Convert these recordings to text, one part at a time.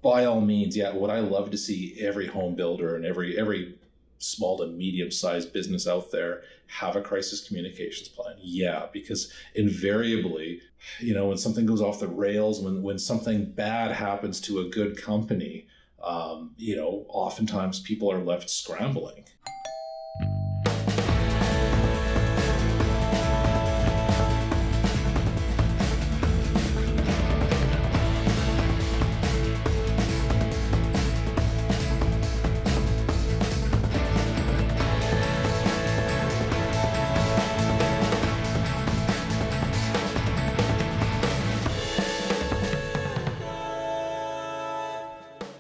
By all means, yeah. Would I love to see every home builder and every small to medium-sized business out there have a crisis communications plan? Yeah, because invariably, when something goes off the rails, when something bad happens to a good company, oftentimes people are left scrambling.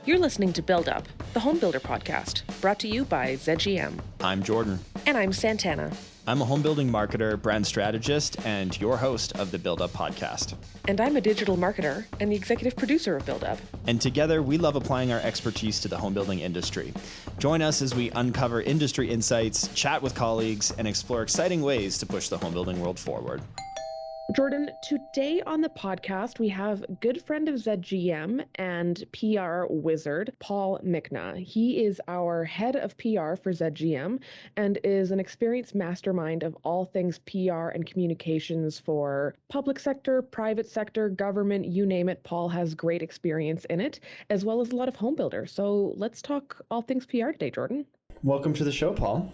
You're listening to Build Up, the Homebuilder podcast, brought to you by ZGM. I'm Jordan. And I'm Santana. I'm a home building marketer, brand strategist, and your host of the Build Up podcast. And I'm a digital marketer and the executive producer of Build Up. And together, we love applying our expertise to the home building industry. Join us as we uncover industry insights, chat with colleagues, and explore exciting ways to push the home building world forward. Jordan, today on the podcast, we have a good friend of ZGM and PR wizard, Paul Michna. He is our head of PR for ZGM and is an experienced mastermind of all things PR and communications for public sector, private sector, government, you name it. Paul has great experience in it, as well as a lot of home builders. So let's talk all things PR today, Jordan. Welcome to the show, Paul.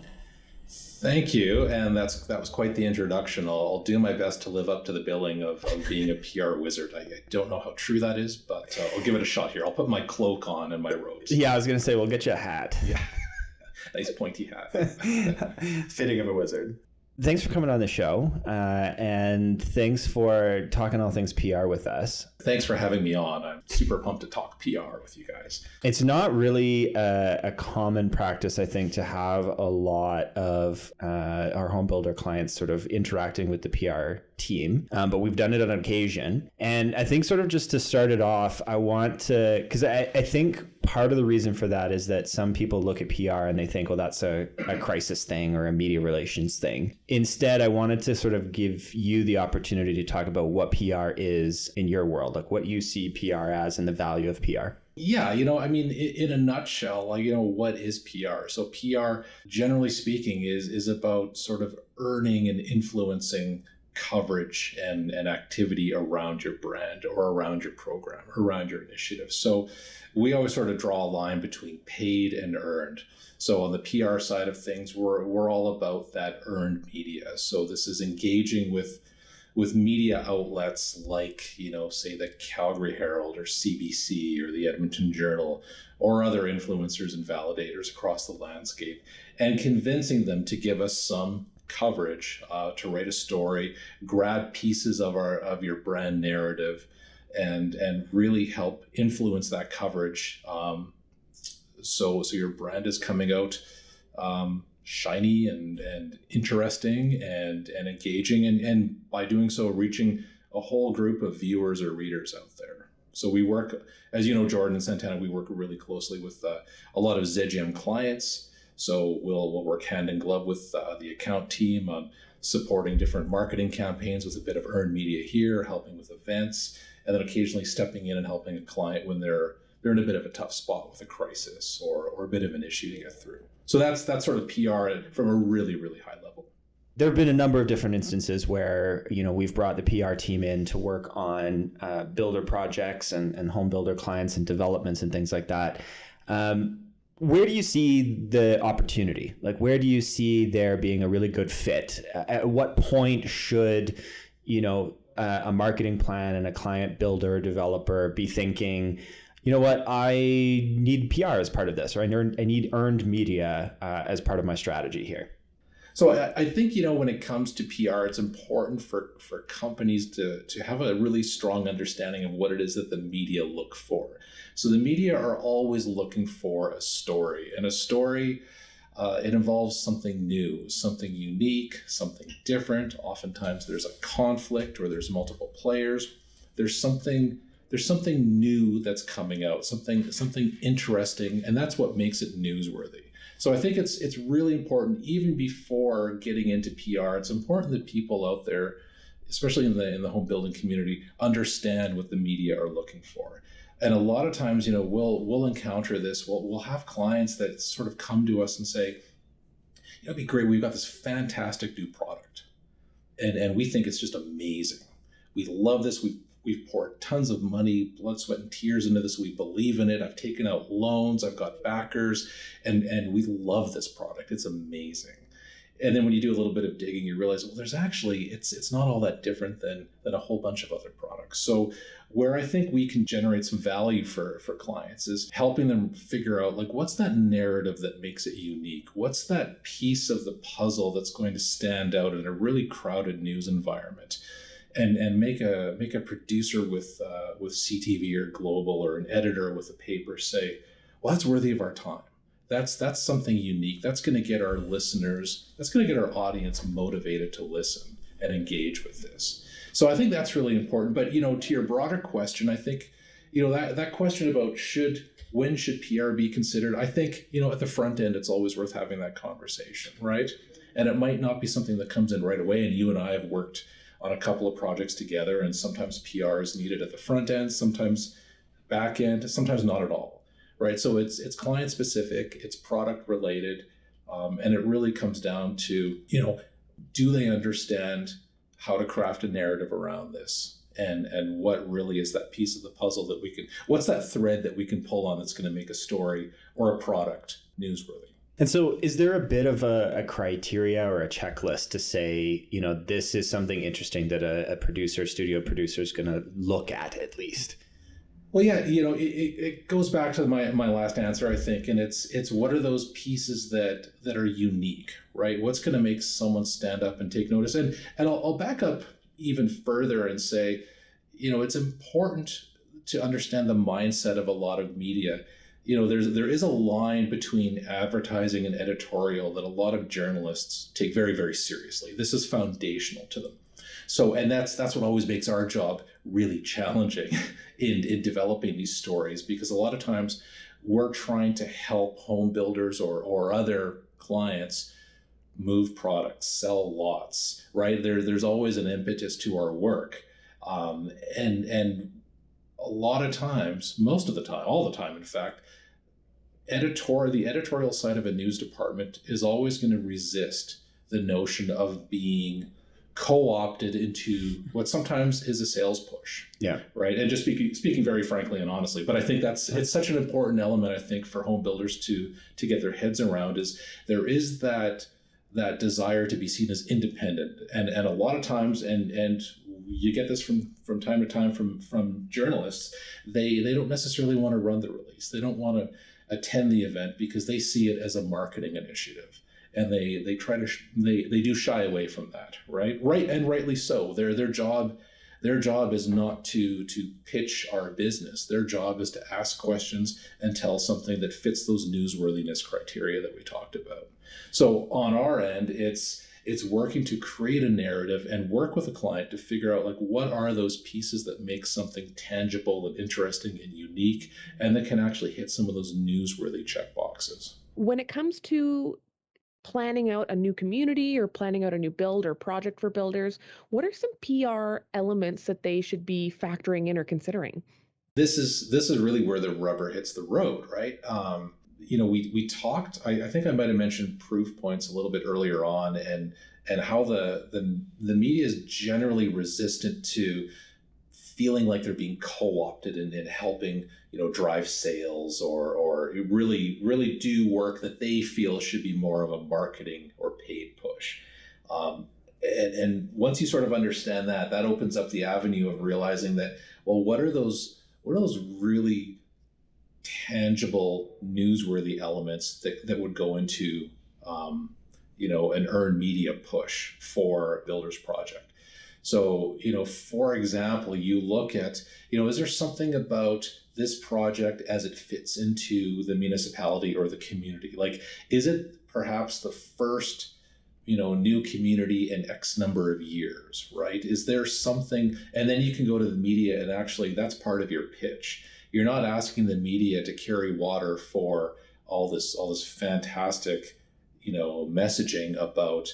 Thank you, and that was quite the introduction. I'll do my best to live up to the billing of being a PR wizard. I don't know how true that is, but I'll give it a shot here. I'll put my cloak on and my robes. Yeah, I was going to say, we'll get you a hat. Yeah, nice pointy hat. Fitting of a wizard. Thanks for coming on the show, and thanks for talking all things PR with us. Thanks for having me on. I'm super pumped to talk PR with you guys. It's not really a common practice, I think, to have a lot of our home builder clients sort of interacting with the PR team, but we've done it on occasion. And I think sort of just to start it off, I want to, because I think part of the reason for that is that some people look at PR and they think, well, that's a crisis thing or a media relations thing. Instead, I wanted to sort of give you the opportunity to talk about what PR is in your world, like what you see PR as and the value of PR. Yeah, in a nutshell, what is PR? So PR, generally speaking, is about sort of earning and influencing coverage and activity around your brand or around your program, around your initiative. So we always sort of draw a line between paid and earned. So on the PR side of things, we're all about that earned media. So this is engaging with media outlets like, say the Calgary Herald or CBC or the Edmonton Journal or other influencers and validators across the landscape, and convincing them to give us some coverage, to write a story, grab pieces of your brand narrative, and really help influence that coverage. So your brand is coming out shiny and interesting and engaging, and by doing so, reaching a whole group of viewers or readers out there. So we work, as you know, Jordan and Santana, we work really closely with a lot of ZGM clients. So we'll work hand in glove with the account team on supporting different marketing campaigns with a bit of earned media here, helping with events, and then occasionally stepping in and helping a client when they're in a bit of a tough spot with a crisis or a bit of an issue to get through. So that's sort of PR from a really, really high level. There have been a number of different instances where, we've brought the PR team in to work on builder projects and home builder clients and developments and things like that. Where do you see the opportunity? Like, where do you see there being a really good fit? At what point should, a marketing plan and a client builder developer be thinking, you know what, I need PR as part of this, or I need earned media as part of my strategy here? So I think, when it comes to PR, it's important for companies to have a really strong understanding of what it is that the media look for. So the media are always looking for a story, and a story, it involves something new, something unique, something different. Oftentimes there's a conflict or there's multiple players. There's something new that's coming out, something interesting, and that's what makes it newsworthy. So I think it's really important, even before getting into PR, it's important that people out there, especially in the home building community, understand what the media are looking for. And a lot of times, we'll encounter this. We'll have clients that sort of come to us and say, it'd be great. We've got this fantastic new product, and we think it's just amazing. We love this. We've poured tons of money, blood, sweat, and tears into this. We believe in it. I've taken out loans. I've got backers, and we love this product. It's amazing. And then when you do a little bit of digging, you realize, well, there's actually, it's not all that different than a whole bunch of other products. So where I think we can generate some value for clients is helping them figure out, like, what's that narrative that makes it unique? What's that piece of the puzzle that's going to stand out in a really crowded news environment? And make a producer with CTV or Global, or an editor with a paper say, well, that's worthy of our time. That's something unique. That's going to get our listeners, that's going to get our audience motivated to listen and engage with this. So I think that's really important. But, to your broader question, I think, that question about when should PR be considered? I think, at the front end, it's always worth having that conversation, right? And it might not be something that comes in right away. And you and I have worked on a couple of projects together, and sometimes PR is needed at the front end, sometimes back end, sometimes not at all. Right, so it's client specific, it's product related, and it really comes down to, do they understand how to craft a narrative around this, and what really is that piece of the puzzle that what's that thread that we can pull on that's going to make a story or a product newsworthy. And so is there a bit of a criteria or a checklist to say, this is something interesting that a studio producer is going to look at least? Well, yeah, it goes back to my last answer, I think, and it's what are those pieces that are unique, right? What's going to make someone stand up and take notice? And I'll back up even further and say, it's important to understand the mindset of a lot of media. There is a line between advertising and editorial that a lot of journalists take very, very seriously. This is foundational to them. So, and that's what always makes our job really challenging in developing these stories, because a lot of times we're trying to help home builders or other clients move products, sell lots, right? There's always an impetus to our work. And a lot of times, most of the time, all the time, in fact, the editorial side of a news department is always going to resist the notion of being co-opted into what sometimes is a sales push. Yeah. Right. And just speaking very frankly and honestly, but I think it's such an important element, I think, for home builders to get their heads around, is there is that desire to be seen as independent. And a lot of times, and you get this from time to time from journalists, they don't necessarily want to run the release. They don't want to attend the event because they see it as a marketing initiative. And they do shy away from that, right? Right, and rightly so. Their job is not to pitch our business. Their job is to ask questions and tell something that fits those newsworthiness criteria that we talked about. So on our end, it's working to create a narrative and work with a client to figure out, like, what are those pieces that make something tangible and interesting and unique, and that can actually hit some of those newsworthy check boxes. When it comes to planning out a new community or planning out a new build or project for builders, what are some PR elements that they should be factoring in or considering? This is really where the rubber hits the road, right? We talked, I think I might have mentioned proof points a little bit earlier on, and how the media is generally resistant to feeling like they're being co-opted in helping, drive sales or really do work that they feel should be more of a marketing or paid push. And once you sort of understand that opens up the avenue of realizing that, well, what are those really tangible, newsworthy elements that would go into, an earned media push for a builder's project. So, for example, you look at, is there something about this project as it fits into the municipality or the community? Like, is it perhaps the first, new community in X number of years, right? Is there something, and then you can go to the media, and actually that's part of your pitch. You're not asking the media to carry water for all this fantastic, messaging about,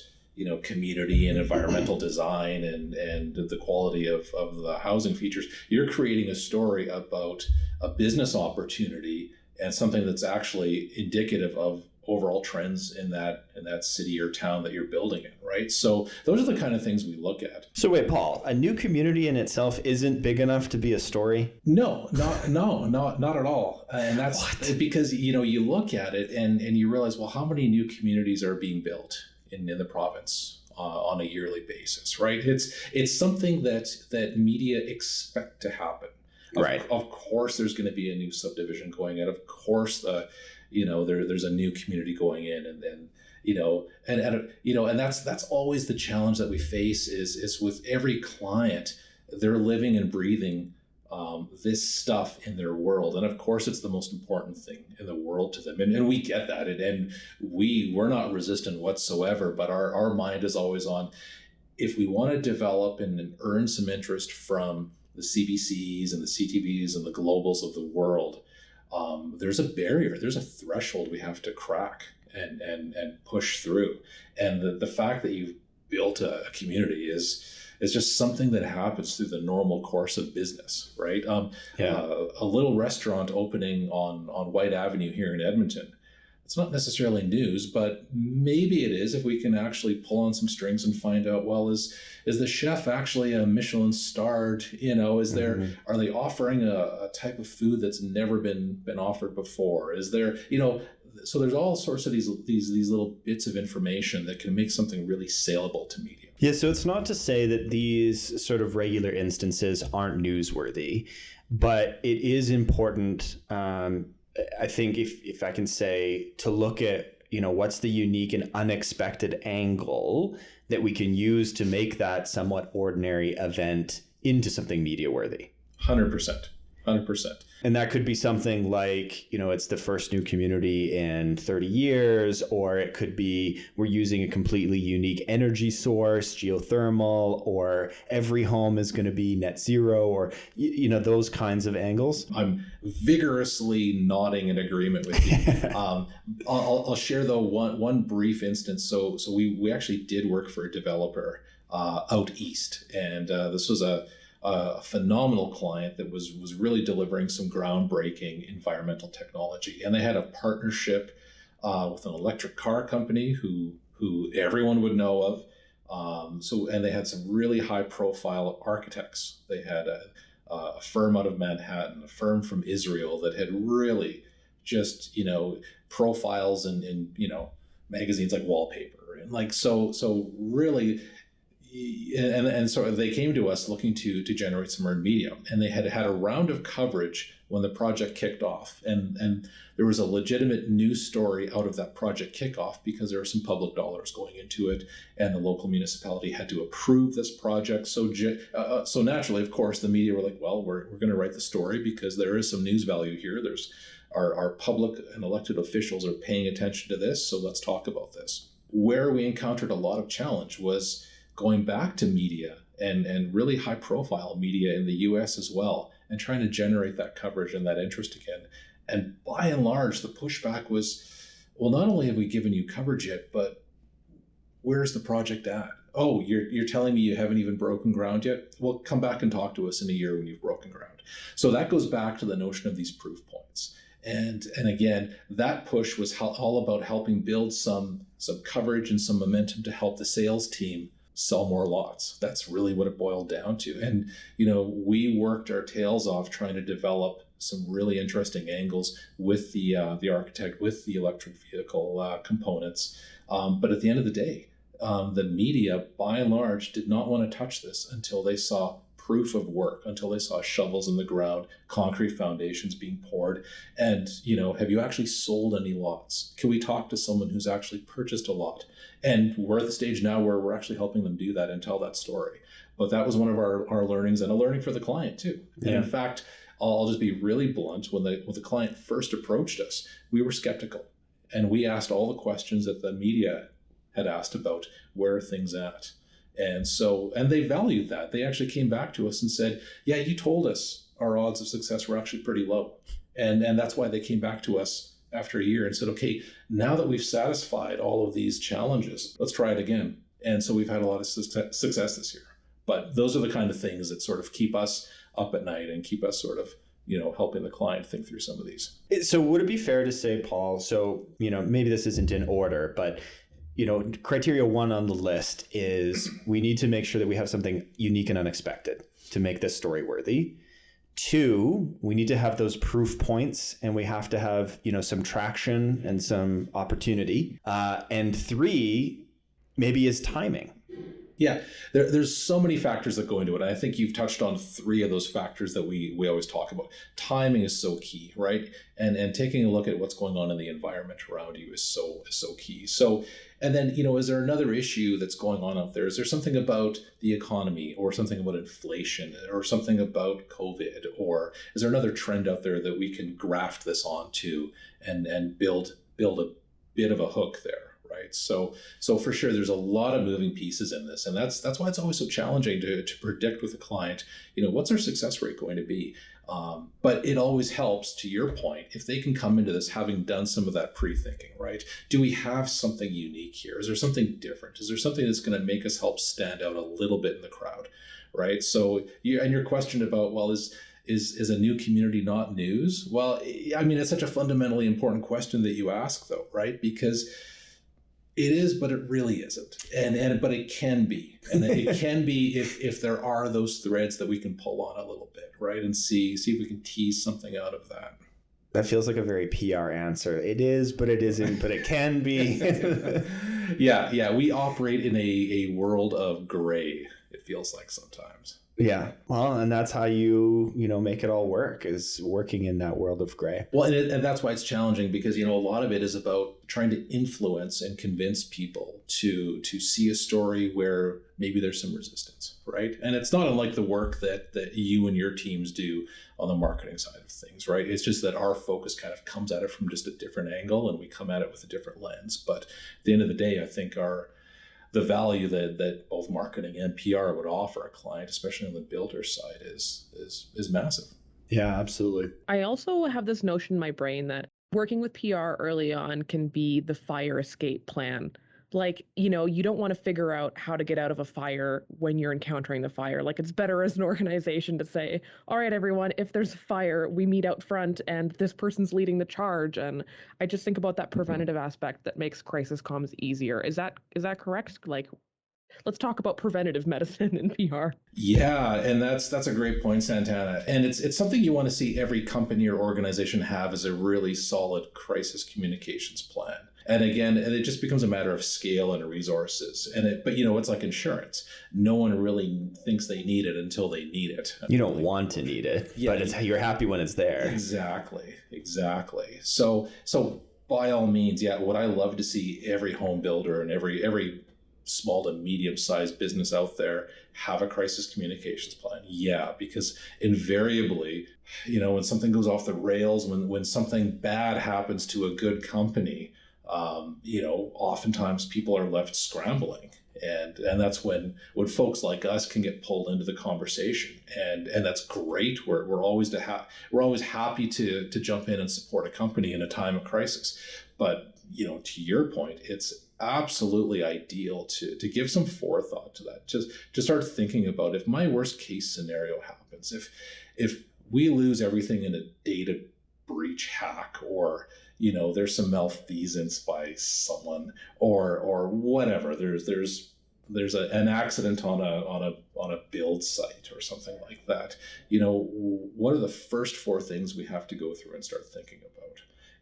community and environmental design and the quality of the housing features. You're creating a story about a business opportunity and something that's actually indicative of overall trends in that city or town that you're building in, right? So those are the kind of things we look at. So wait, Paul, a new community in itself isn't big enough to be a story? No, not at all. And that's because, you look at it and you realize, well, how many new communities are being built in the province on a yearly basis, right? It's something that media expect to happen. Right. Of course, there's going to be a new subdivision going in. Of course, there's a new community going in, and that's always the challenge that we face is with every client, they're living and breathing this stuff in their world, and of course, it's the most important thing in the world to them, and we get that, and we're not resistant whatsoever. But our mind is always on, if we want to develop and earn some interest from the CBCs and the CTVs and the globals of the world, there's a barrier, there's a threshold we have to crack and push through. And the fact that you've built a community is just something that happens through the normal course of business, right? A little restaurant opening on White Avenue here in Edmonton, it's not necessarily news, but maybe it is if we can actually pull on some strings and find out, well, is the chef actually a Michelin starred? Are they offering a type of food that's never been offered before? Is there, so there's all sorts of these little bits of information that can make something really saleable to media. Yeah, so it's not to say that these sort of regular instances aren't newsworthy, but it is important, I think, if I can say, to look at, what's the unique and unexpected angle that we can use to make that somewhat ordinary event into something media worthy. 100%. And that could be something like, it's the first new community in 30 years, or it could be we're using a completely unique energy source, geothermal, or every home is going to be net zero, or, those kinds of angles. I'm vigorously nodding in agreement with you. I'll share, though, one brief instance. So we actually did work for a developer out east, and this was a phenomenal client that was really delivering some groundbreaking environmental technology. And they had a partnership with an electric car company who everyone would know of. And they had some really high profile architects. They had a firm out of Manhattan, a firm from Israel that had really just, profiles in magazines like Wallpaper. And so really, and so they came to us looking to generate some earned media, and they had a round of coverage when the project kicked off, and there was a legitimate news story out of that project kickoff because there were some public dollars going into it, and the local municipality had to approve this project. So naturally, of course, the media were like, well, we're going to write the story because there is some news value here. There's our public and elected officials are paying attention to this, so let's talk about this. Where we encountered a lot of challenge was going back to media and really high profile media in the US as well, and trying to generate that coverage and that interest again. And by and large, the pushback was, well, not only have we given you coverage yet, but where's the project at? Oh, you're telling me you haven't even broken ground yet? Well, come back and talk to us in a year when you've broken ground. So that goes back to the notion of these proof points. And again, that push was all about helping build some coverage and some momentum to help the sales team sell more lots. That's really what it boiled down to. And, we worked our tails off trying to develop some really interesting angles with the architect, with the electric vehicle components. But at the end of the day, the media, by and large, did not want to touch this until they saw proof of work, until they saw shovels in the ground, concrete foundations being poured. And, have you actually sold any lots? Can we talk to someone who's actually purchased a lot? And we're at the stage now where we're actually helping them do that and tell that story. But that was one of our learnings, and a learning for the client too. Yeah. And in fact, I'll just be really blunt. When the client first approached us, we were skeptical, and we asked all the questions that the media had asked about where are things at. And they valued that. They actually came back to us and said, yeah, you told us our odds of success were actually pretty low. And that's why they came back to us after a year and said, okay, now that we've satisfied all of these challenges, let's try it again. And so we've had a lot of success this year. But those are the kind of things that sort of keep us up at night and keep us sort of helping the client think through some of these. So would it be fair to say, Paul, so, maybe this isn't in order, but criteria 1 on the list is we need to make sure that we have something unique and unexpected to make this story worthy. 2, we need to have those proof points, and we have to have, some traction and some opportunity. And 3, maybe is timing. Yeah, there's so many factors that go into it. I think you've touched on 3 of those factors that we always talk about. Timing is so key, right? And taking a look at what's going on in the environment around you is so key. So, and then, is there another issue that's going on out there? Is there something about the economy, or something about inflation, or something about COVID, or is there another trend out there that we can graft this onto and build a bit of a hook there? Right. So for sure, there's a lot of moving pieces in this. And that's why it's always so challenging to predict with a client, what's our success rate going to be? But it always helps, to your point, if they can come into this having done some of that pre-thinking, right? Do we have something unique here? Is there something different? Is there something that's going to make us help stand out a little bit in the crowd, right? So your question about, well, is a new community not news? Well, I mean, it's such a fundamentally important question that you ask, though, right? Because it is, but it really isn't. But it can be. And it can be if there are those threads that we can pull on a little bit, right? And see if we can tease something out of that. That feels like a very PR answer. It is, but it isn't, but it can be. Yeah. We operate in a world of gray, it feels like sometimes. Yeah. Well, and that's how you make it all work, is working in that world of gray. Well, and that's why it's challenging, because, a lot of it is about trying to influence and convince people to see a story where maybe there's some resistance, right? And it's not unlike the work that you and your teams do on the marketing side of things, right? It's just that our focus kind of comes at it from just a different angle, and we come at it with a different lens. But at the end of the day, I think the value that both marketing and PR would offer a client, especially on the builder side, is massive. Yeah, absolutely. I also have this notion in my brain that working with PR early on can be the fire escape plan. Like, you don't want to figure out how to get out of a fire when you're encountering the fire. Like, it's better as an organization to say, all right, everyone, if there's a fire, we meet out front and this person's leading the charge. And I just think about that preventative aspect that makes crisis comms easier. Is that correct? Like, let's talk about preventative medicine in PR. Yeah, and that's a great point, Santana. And it's something you want to see every company or organization have, as a really solid crisis communications plan. And again, it just becomes a matter of scale and resources. But it's like insurance. No one really thinks they need it until they need it. You don't want to need it, yeah, but you're happy when it's there. Exactly. So by all means, yeah, would I love to see every home builder and every small to medium-sized business out there have a crisis communications plan? Yeah, because invariably, when something goes off the rails, when something bad happens to a good company, oftentimes people are left scrambling, and that's when folks like us can get pulled into the conversation, and that's great. We're always happy to jump in and support a company in a time of crisis. But to your point, it's absolutely ideal to give some forethought to that. Just start thinking about, if my worst case scenario happens, if we lose everything in a data breach hack, or there's some malfeasance by someone, or whatever, there's an accident on a build site or something like that, what are the first 4 things we have to go through and start thinking about?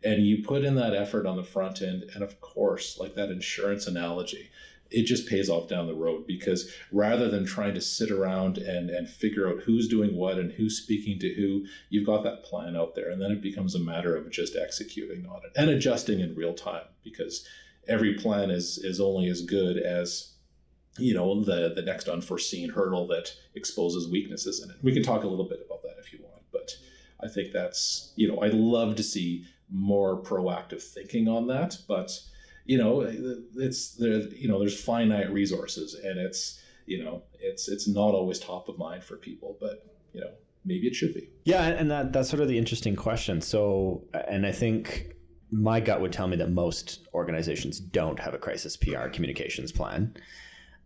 And you put in that effort on the front end, and of course, like that insurance analogy, it just pays off down the road, because rather than trying to sit around and figure out who's doing what and who's speaking to who, you've got that plan out there, and then it becomes a matter of just executing on it and adjusting in real time, because every plan is only as good as the next unforeseen hurdle that exposes weaknesses in it. We can talk a little bit about that if you want, but I think that's, I'd love to see more proactive thinking on that, but there's finite resources, and it's not always top of mind for people, but maybe it should be. Yeah, and that's sort of the interesting question. So, and I think my gut would tell me that most organizations don't have a crisis PR communications plan,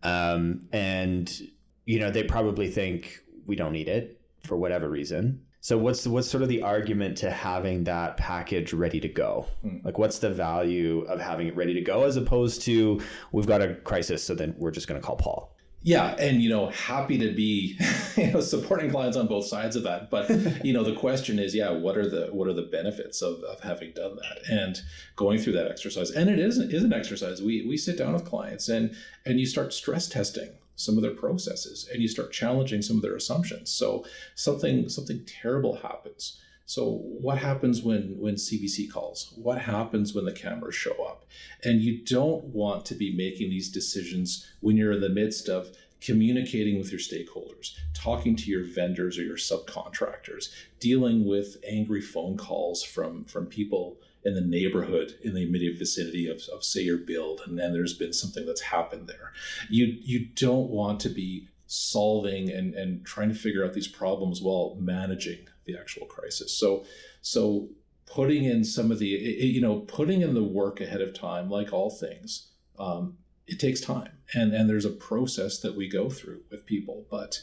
and they probably think we don't need it for whatever reason. So what's sort of the argument to having that package ready to go? Like, what's the value of having it ready to go as opposed to we've got a crisis, so then we're just going to call Paul? Yeah, and happy to be supporting clients on both sides of that. But the question is, what are the benefits of having done that and going through that exercise? And it is an exercise. We sit down with clients and you start stress testing some of their processes and you start challenging some of their assumptions. So something terrible happens. So what happens when CBC calls? What happens when the cameras show up? And you don't want to be making these decisions when you're in the midst of communicating with your stakeholders, talking to your vendors or your subcontractors, dealing with angry phone calls from people in the neighborhood, in the immediate vicinity of say your build, and then there's been something that's happened there. You don't want to be solving and trying to figure out these problems while managing the actual crisis. So putting in some of the, putting in the work ahead of time, like all things, it takes time. And there's a process that we go through with people, but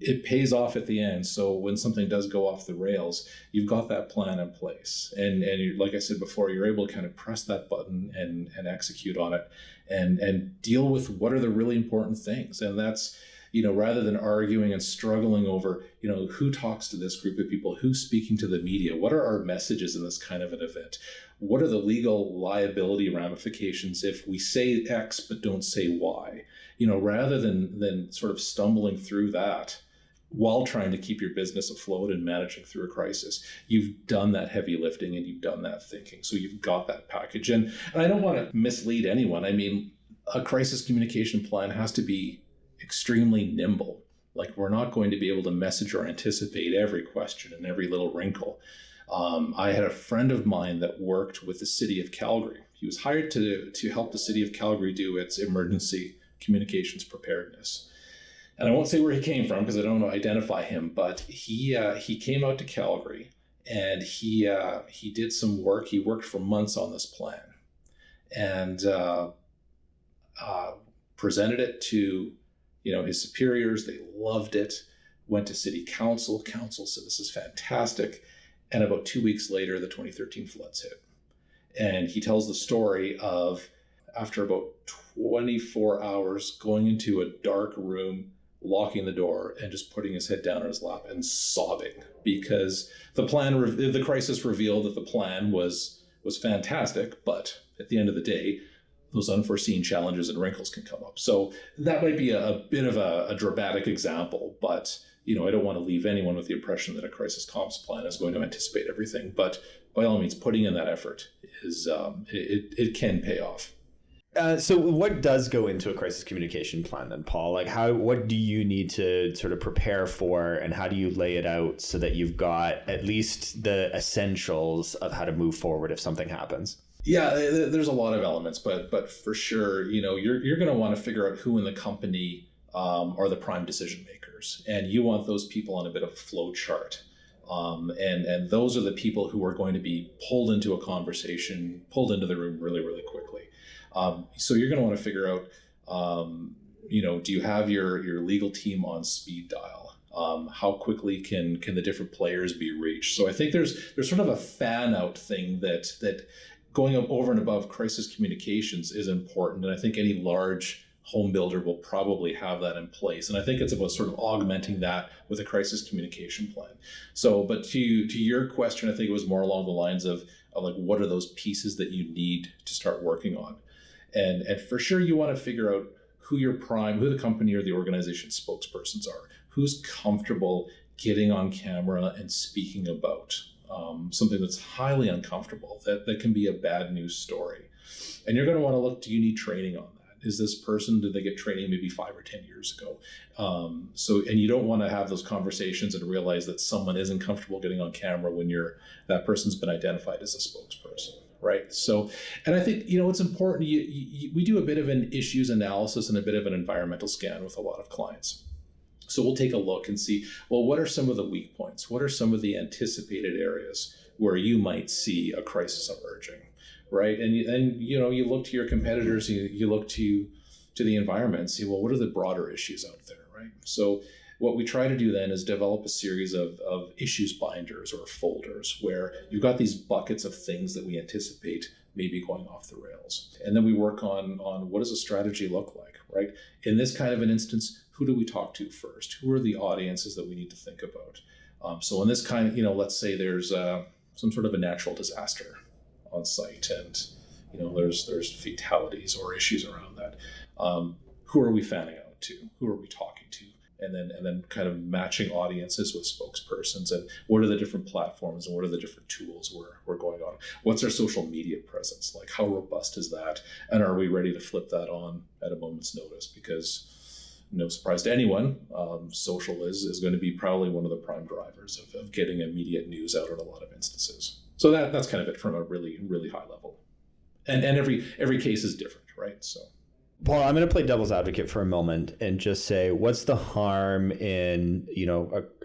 it pays off at the end. So when something does go off the rails, you've got that plan in place. And like I said before, you're able to kind of press that button and execute on it and deal with what are the really important things. And that's, rather than arguing and struggling over, who talks to this group of people, who's speaking to the media, what are our messages in this kind of an event? What are the legal liability ramifications if we say X but don't say Y? Rather than sort of stumbling through that while trying to keep your business afloat and managing through a crisis, you've done that heavy lifting and you've done that thinking. So you've got that package. And I don't want to mislead anyone. I mean, a crisis communication plan has to be extremely nimble. Like, we're not going to be able to message or anticipate every question and every little wrinkle. I had a friend of mine that worked with the city of Calgary. He was hired to help the city of Calgary do its emergency communications preparedness. And I won't say where he came from because I don't want to identify him, but he came out to Calgary and he did some work. He worked for months on this plan and presented it to his superiors. They loved it. Went to city council. Council said, this is fantastic. And about 2 weeks later, the 2013 floods hit. And he tells the story of, after about 24 hours, going into a dark room, locking the door, and just putting his head down on his lap and sobbing because the crisis revealed that the plan was fantastic, but at the end of the day, those unforeseen challenges and wrinkles can come up. So that might be a bit of a dramatic example, but I don't want to leave anyone with the impression that a crisis comms plan is going to anticipate everything. But by all means, putting in that effort is it can pay off. So what does go into a crisis communication plan then, Paul? Like, what do you need to sort of prepare for, and how do you lay it out so that you've got at least the essentials of how to move forward if something happens? Yeah, there's a lot of elements, but for sure, you're going to want to figure out who in the company are the prime decision makers, and you want those people on a bit of a flow chart. And those are the people who are going to be pulled into a conversation, pulled into the room really, really quickly. So you're going to want to figure out, do you have your legal team on speed dial? How quickly can the different players be reached? So I think there's sort of a fan out thing that going up over and above crisis communications is important. And I think any large home builder will probably have that in place. And I think it's about sort of augmenting that with a crisis communication plan. So, but to your question, I think it was more along the lines of like, what are those pieces that you need to start working on? And for sure, you want to figure out who the company or the organization spokespersons are, who's comfortable getting on camera and speaking about something that's highly uncomfortable, that can be a bad news story. And you're going to want to look, do you need training on that? Is this person, did they get training maybe 5 or 10 years ago? And you don't want to have those conversations and realize that someone isn't comfortable getting on camera when that person's been identified as a spokesperson. Right. So, and I think, it's important. We do a bit of an issues analysis and a bit of an environmental scan with a lot of clients. So we'll take a look and see, well, what are some of the weak points? What are some of the anticipated areas where you might see a crisis emerging? Right. And you look to your competitors, you look to the environment and see, well, what are the broader issues out there? Right. So what we try to do then is develop a series of issues binders or folders where you've got these buckets of things that we anticipate maybe going off the rails. And then we work on what does a strategy look like, right? In this kind of an instance, who do we talk to first? Who are the audiences that we need to think about? So in this kind of, let's say there's some sort of a natural disaster on site and, there's fatalities or issues around that. Who are we fanning out to? Who are we talking to? And then kind of matching audiences with spokespersons, and what are the different platforms and what are the different tools we're going on? What's our social media presence like? How robust is that? And are we ready to flip that on at a moment's notice? Because no surprise to anyone, social is going to be probably one of the prime drivers of getting immediate news out in a lot of instances. So that's kind of it from a really, really high level. And every case is different, right? So. Paul, I'm going to play devil's advocate for a moment and just say, what's the harm in,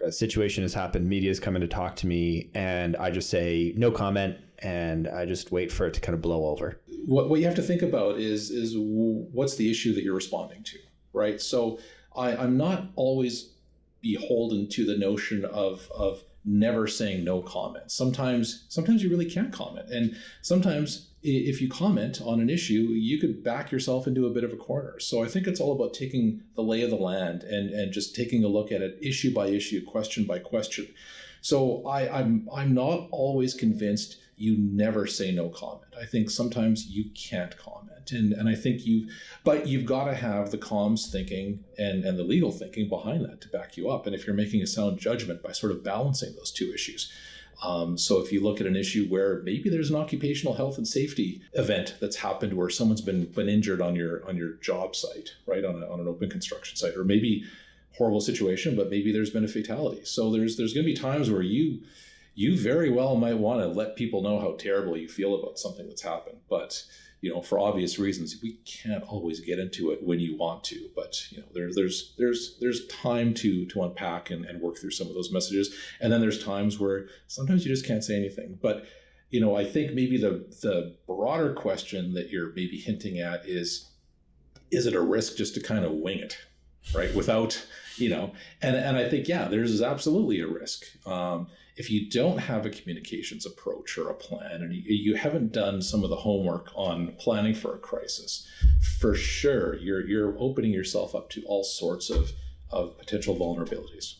a situation has happened, media's coming to talk to me, and I just say no comment, and I just wait for it to kind of blow over. What you have to think about is what's the issue that you're responding to, right? So I'm not always beholden to the notion of never saying no comment. Sometimes you really can't comment, and sometimes if you comment on an issue, you could back yourself into a bit of a corner. So I think it's all about taking the lay of the land and just taking a look at it issue by issue, question by question. So I'm not always convinced you never say no comment. I think sometimes you can't comment. And I think you've got to have the comms thinking and the legal thinking behind that to back you up. And if you're making a sound judgment by sort of balancing those two issues. So if you look at an issue where maybe there's an occupational health and safety event that's happened where someone's been injured on your job site, right, on an open construction site, or maybe horrible situation, but maybe there's been a fatality. So there's going to be times where you very well might want to let people know how terrible you feel about something that's happened, but for obvious reasons, we can't always get into it when you want to. But there's time to unpack and work through some of those messages, and then there's times where sometimes you just can't say anything. But I think maybe the broader question that you're maybe hinting at is it a risk just to kind of wing it, right? Without and I think there's absolutely a risk. If you don't have a communications approach or a plan, and you haven't done some of the homework on planning for a crisis, for sure, you're opening yourself up to all sorts of potential vulnerabilities.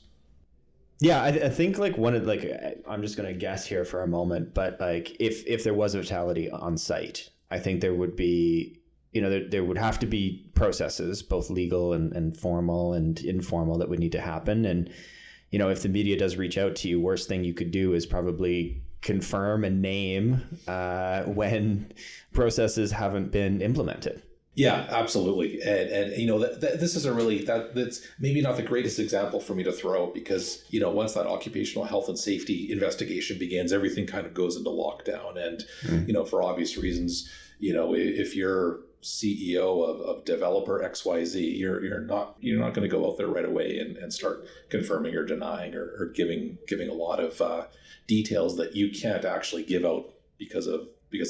Yeah, I think I'm just going to guess here for a moment, but if there was a fatality on site, I think there would be, there would have to be processes, both legal and formal and informal, that would need to happen. And if the media does reach out to you, worst thing you could do is probably confirm and name when processes haven't been implemented. Yeah, absolutely. And this is that's maybe not the greatest example for me to throw, because, once that occupational health and safety investigation begins, everything kind of goes into lockdown. And, for obvious reasons, if you're CEO of developer XYZ, you're not going to go out there right away and start confirming or denying or giving a lot of details that you can't actually give out because of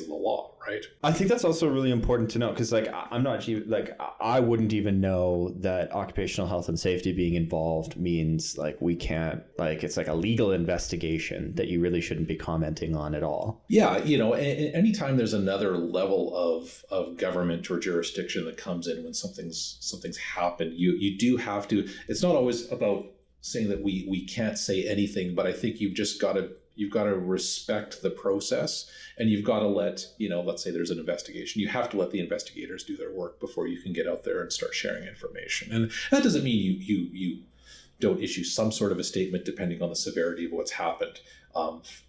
the law, right? I think that's also really important to know, because I wouldn't even know that occupational health and safety being involved means we can't, it's like a legal investigation that you really shouldn't be commenting on at all. Yeah, anytime there's another level of government or jurisdiction that comes in when something's happened, you do have to. It's not always about saying that we can't say anything, but I think you've got to respect the process, and you've got to let, let's say there's an investigation, you have to let the investigators do their work before you can get out there and start sharing information. And that doesn't mean you don't issue some sort of a statement depending on the severity of what's happened.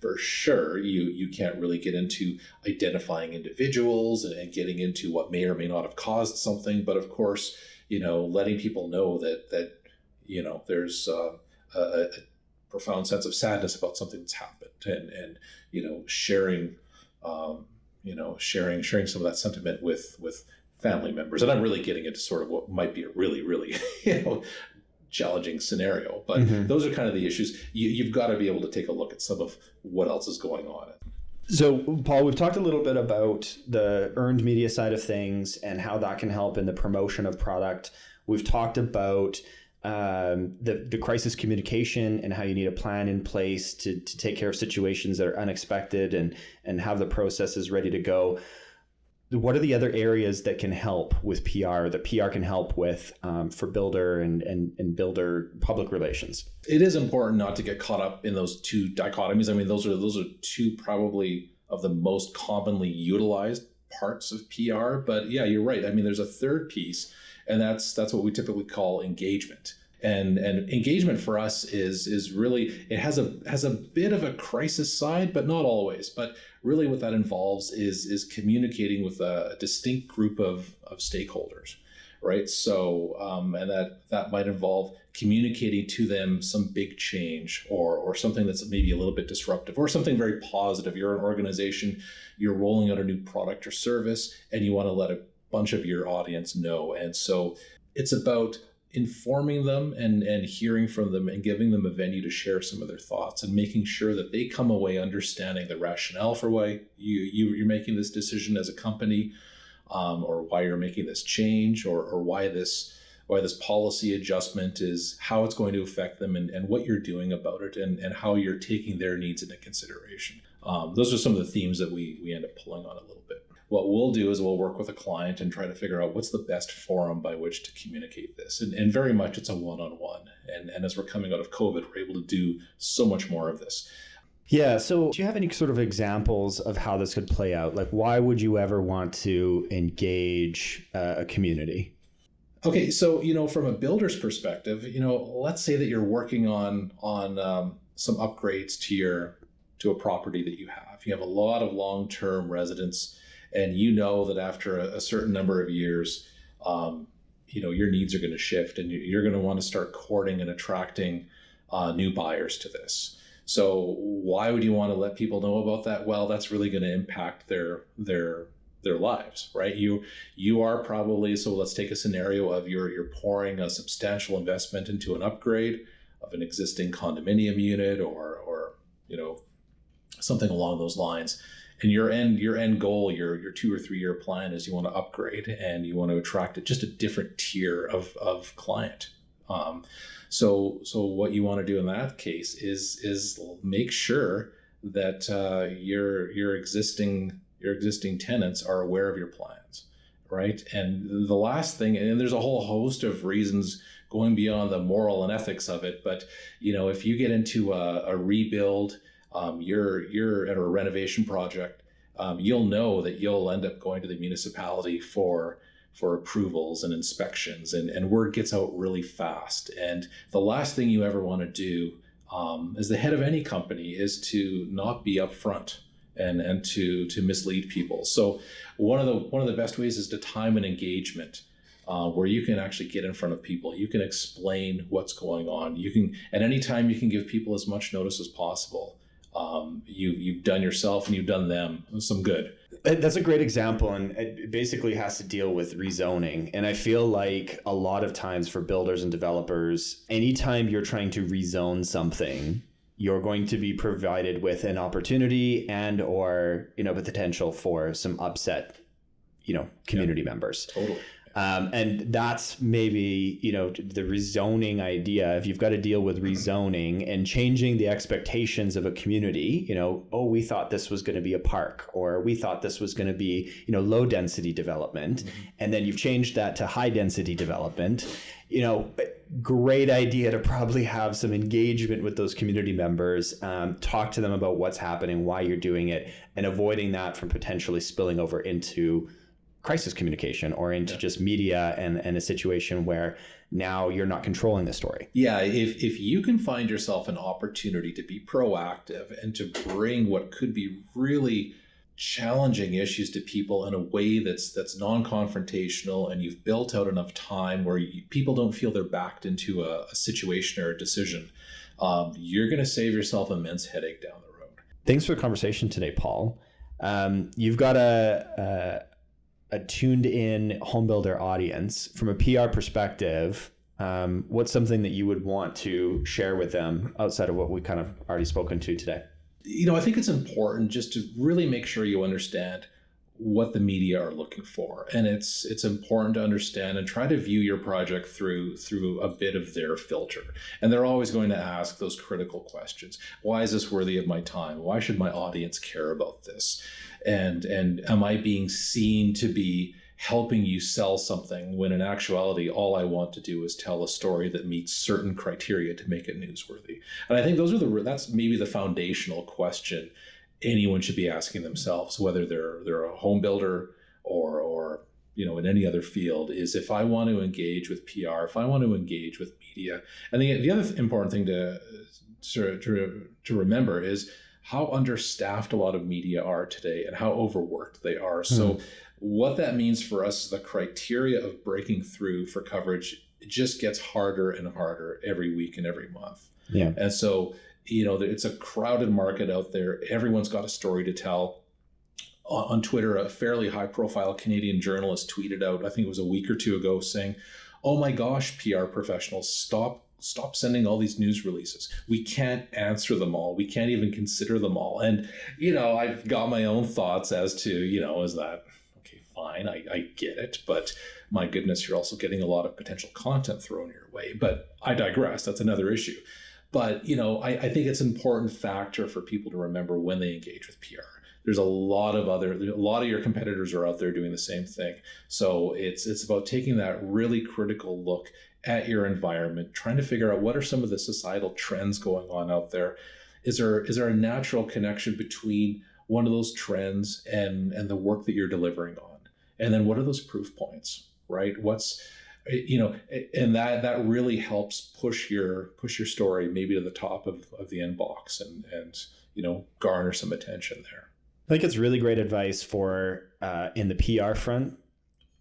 For sure, you can't really get into identifying individuals and getting into what may or may not have caused something. But of course, letting people know that there's a profound sense of sadness about something that's happened, and sharing some of that sentiment with family members. And I'm really getting into sort of what might be a really, really challenging scenario, but those are kind of the issues. You've got to be able to take a look at some of what else is going on. So, Paul, we've talked a little bit about the earned media side of things and how that can help in the promotion of product. We've talked about the crisis communication and how you need a plan in place to take care of situations that are unexpected and have the processes ready to go. What are the other areas that can help with PR, that PR can help with for builder and builder public relations? It is important not to get caught up in those two dichotomies. I mean, those are two probably of the most commonly utilized parts of PR. But yeah, you're right. I mean, there's a third piece, and that's what we typically call engagement. And engagement for us is really, it has a bit of a crisis side, but not always. But really what that involves is communicating with a distinct group of stakeholders, right? So, and that might involve communicating to them some big change or something that's maybe a little bit disruptive or something very positive. You're an organization, you're rolling out a new product or service, and you want to let a bunch of your audience know. And so it's about informing them and hearing from them and giving them a venue to share some of their thoughts and making sure that they come away understanding the rationale for why you're making this decision as a company, or why you're making this change, or why this policy adjustment is, how it's going to affect them, and what you're doing about it, and how you're taking their needs into consideration. Those are some of the themes that we end up pulling on a little bit. What we'll do is we'll work with a client and try to figure out what's the best forum by which to communicate this. And very much it's a one-on-one. And as we're coming out of COVID, we're able to do so much more of this. Yeah. So do you have any sort of examples of how this could play out? Like, why would you ever want to engage a community? Okay. So, from a builder's perspective, let's say that you're working on some upgrades to a property that you have. You have a lot of long-term residents, and that after a certain number of years, your needs are going to shift, and you're going to want to start courting and attracting new buyers to this. So why would you want to let people know about that? Well, that's really going to impact their lives, right? You are probably, so let's take a scenario of you're pouring a substantial investment into an upgrade of an existing condominium unit or something along those lines. And your end goal, your 2 or 3 year plan is you want to upgrade and you want to attract just a different tier of client. So what you want to do in that case is make sure that your existing tenants are aware of your plans, right? And the last thing, and there's a whole host of reasons going beyond the moral and ethics of it, but if you get into a rebuild, you're at a renovation project, you'll know that you'll end up going to the municipality for approvals and inspections, and word gets out really fast. And the last thing you ever want to do as the head of any company is to not be upfront and to mislead people. So one of the best ways is to time an engagement where you can actually get in front of people. You can explain what's going on. At any time you can give people as much notice as possible. You've done yourself and you've done them some good. That's a great example, and it basically has to deal with rezoning. And I feel like a lot of times for builders and developers, anytime you're trying to rezone something, you're going to be provided with an opportunity and or the potential for some upset community members. Totally. And that's maybe, the rezoning idea. If you've got to deal with rezoning and changing the expectations of a community, we thought this was going to be a park, or we thought this was going to be, low density development. Mm-hmm. And then you've changed that to high density development. Great idea to probably have some engagement with those community members, talk to them about what's happening, why you're doing it, and avoiding that from potentially spilling over into crisis communication or into just media and a situation where now you're not controlling the story. Yeah, if you can find yourself an opportunity to be proactive and to bring what could be really challenging issues to people in a way that's non-confrontational, and you've built out enough time where people don't feel they're backed into a situation or a decision, you're going to save yourself immense headache down the road. Thanks for the conversation today, Paul. You've got a tuned in homebuilder audience. From a PR perspective, what's something that you would want to share with them outside of what we kind of already spoken to today? I think it's important just to really make sure you understand what the media are looking for. And it's important to understand and try to view your project through a bit of their filter. And they're always going to ask those critical questions. Why is this worthy of my time? Why should my audience care about this? And am I being seen to be helping you sell something when in actuality, all I want to do is tell a story that meets certain criteria to make it newsworthy? And I think that's maybe the foundational question anyone should be asking themselves, whether they're a home builder or in any other field, is if I want to engage with PR, if I want to engage with media. And the other important thing to remember is how understaffed a lot of media are today and how overworked they are. So what that means for us, the criteria of breaking through for coverage, it just gets harder and harder every week and every month. Yeah. And so it's a crowded market out there. Everyone's got a story to tell. On Twitter, a fairly high-profile Canadian journalist tweeted out, I think it was a week or two ago, saying, "Oh my gosh, PR professionals, stop sending all these news releases. We can't answer them all. We can't even consider them all." And I've got my own thoughts as to is that okay? Fine, I get it, but my goodness, you're also getting a lot of potential content thrown your way. But I digress. That's another issue. But, I think it's an important factor for people to remember when they engage with PR. There's a lot of your competitors are out there doing the same thing. So it's about taking that really critical look at your environment, trying to figure out what are some of the societal trends going on out there. Is there a natural connection between one of those trends and the work that you're delivering on? And then what are those proof points, right? And that really helps push your story maybe to the top of the inbox and garner some attention there. I think it's really great advice for in the PR front,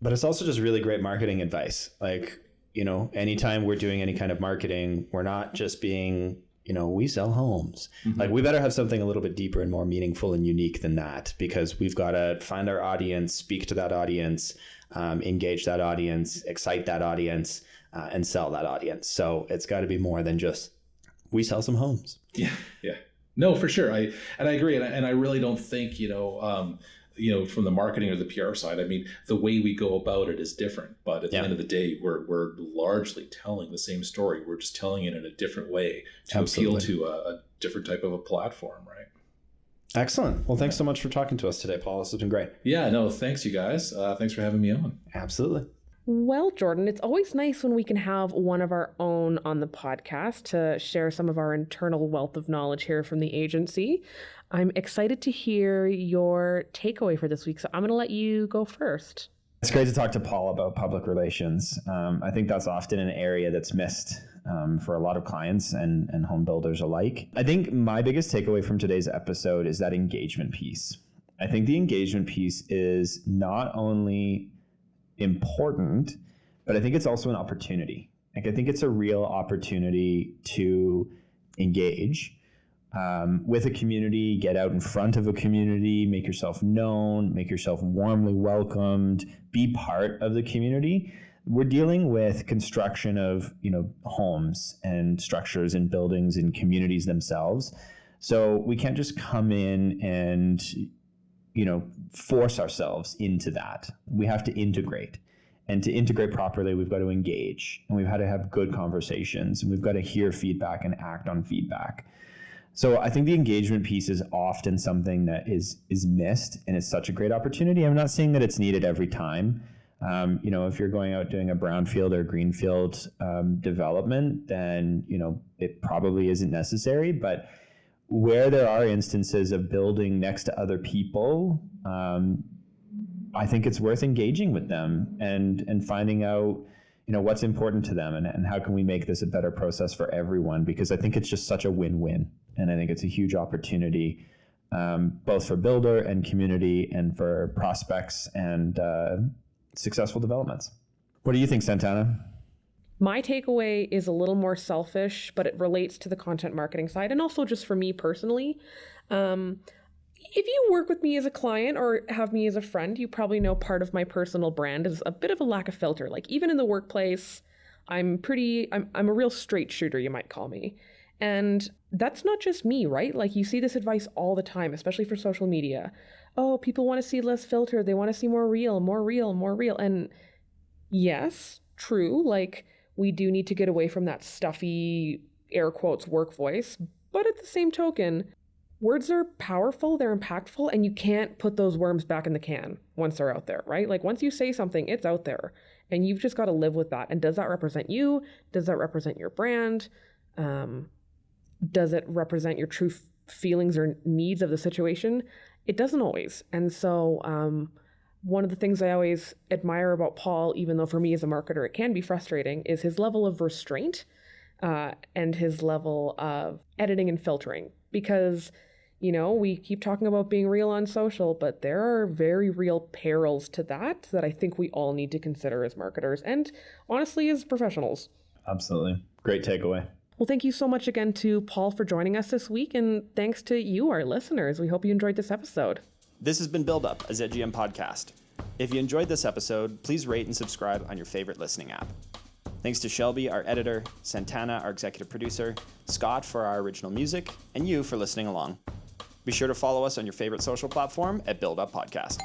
but it's also just really great marketing advice. Like, anytime we're doing any kind of marketing, we're not just being, we sell homes. Mm-hmm. Like, we better have something a little bit deeper and more meaningful and unique than that, because we've got to find our audience, speak to that audience, engage that audience, excite that audience, and sell that audience. So it's got to be more than just, we sell some homes. Yeah. No, for sure. I agree. And I really don't think, from the marketing or the PR side, I mean, the way we go about it is different. But at the end of the day, we're largely telling the same story. We're just telling it in a different way to appeal to a different type of a platform, right? Excellent. Well, thanks so much for talking to us today, Paul. This has been great. Yeah, no, thanks, you guys. Thanks for having me on. Absolutely. Well, Jordan, it's always nice when we can have one of our own on the podcast to share some of our internal wealth of knowledge here from the agency. I'm excited to hear your takeaway for this week, so I'm going to let you go first. It's great to talk to Paul about public relations. I think that's often an area that's missed for a lot of clients and home builders alike. I think my biggest takeaway from today's episode is that engagement piece. I think the engagement piece is not only important, but I think it's also an opportunity. Like, I think it's a real opportunity to engage with a community, get out in front of a community, make yourself known, make yourself warmly welcomed, be part of the community. We're dealing with construction of, homes and structures and buildings and communities themselves. So we can't just come in and force ourselves into that. We have to integrate. And to integrate properly, we've got to engage, and we've got to have good conversations, and we've got to hear feedback and act on feedback. So I think the engagement piece is often something that is missed, and it's such a great opportunity. I'm not saying that it's needed every time. If you're going out doing a brownfield or greenfield development, then, it probably isn't necessary. But where there are instances of building next to other people, I think it's worth engaging with them and finding out, what's important to them and how can we make this a better process for everyone, because I think it's just such a win-win. And I think it's a huge opportunity, both for builder and community and for prospects and successful developments. What do you think, Santana? My takeaway is a little more selfish, but it relates to the content marketing side and also just for me personally. If you work with me as a client or have me as a friend, you probably know part of my personal brand is a bit of a lack of filter. Like, even in the workplace, I'm a real straight shooter, you might call me. And that's not just me, right? Like, you see this advice all the time, especially for social media. oh, people want to see less filter. They want to see more real, more real, more real. And yes, true. Like, we do need to get away from that stuffy, air quotes, work voice. But at the same token, words are powerful, they're impactful, and you can't put those worms back in the can once they're out there, right? Like, once you say something, it's out there, and you've just got to live with that. And does that represent you? Does that represent your brand? Does it represent your true feelings or needs of the situation? It doesn't always. And so one of the things I always admire about Paul, even though for me as a marketer it can be frustrating, is his level of restraint and his level of editing and filtering. Because, you know, we keep talking about being real on social, but there are very real perils to that I think we all need to consider as marketers and honestly as professionals. Absolutely. Great takeaway. Well, thank you so much again to Paul for joining us this week, and thanks to you, our listeners. We hope you enjoyed this episode. This has been Build Up, a ZGM podcast. If you enjoyed this episode, please rate and subscribe on your favorite listening app. Thanks to Shelby, our editor, Santana, our executive producer, Scott for our original music, and you for listening along. Be sure to follow us on your favorite social platform at Build Up Podcast.